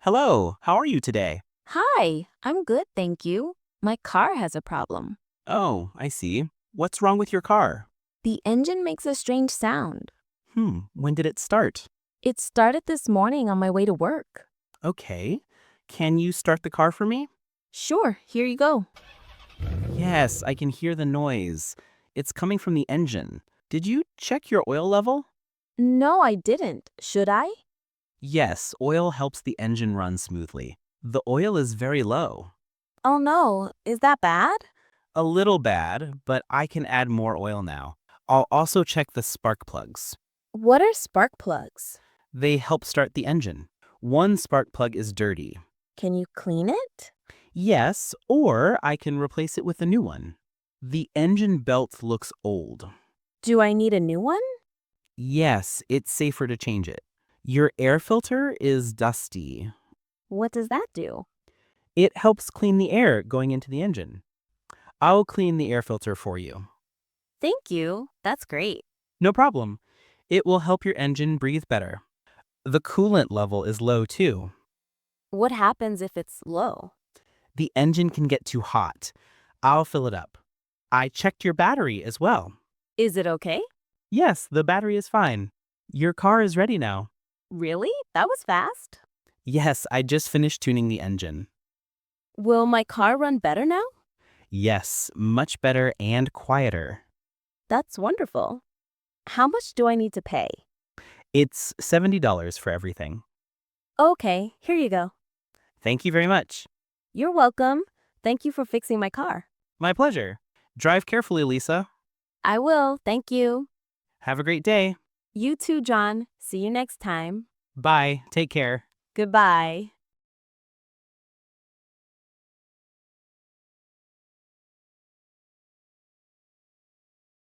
Hello, how are you today? Hi, I'm good, thank you. My car has a problem. Oh, I see. What's wrong with your car? The engine makes a strange sound. When did it start? It started this morning on my way to work. Okay. Can you start the car for me? Sure, here you go. Yes, I can hear the noise. It's coming from the engine. Did you check your oil level? No, I didn't. Should I? Yes, oil helps the engine run smoothly. The oil is very low. Oh no, is that bad? A little bad, but I can add more oil now. I'll also check the spark plugs. What are spark plugs? They help start the engine. One spark plug is dirty. Can you clean it? Yes, or I can replace it with a new one. The engine belt looks old. Do I need a new one? Yes, it's safer to change it. Your air filter is dusty. What does that do? It helps clean the air going into the engine. I'll clean the air filter for you. Thank you. That's great. No problem. It will help your engine breathe better. The coolant level is low too. What happens if it's low? The engine can get too hot. I'll fill it up. I checked your battery as well. Is it okay? Yes, the battery is fine. Your car is ready now. Really? That was fast. Yes, I just finished tuning the engine. Will my car run better now? Yes, much better and quieter. That's wonderful. How much do I need to pay? It's $70 for everything. Okay, here you go. Thank you very much. You're welcome. Thank you for fixing my car. My pleasure. Drive carefully, Lisa. I will, thank you. Have a great day. You too, John. See you next time. Bye. Take care. Goodbye.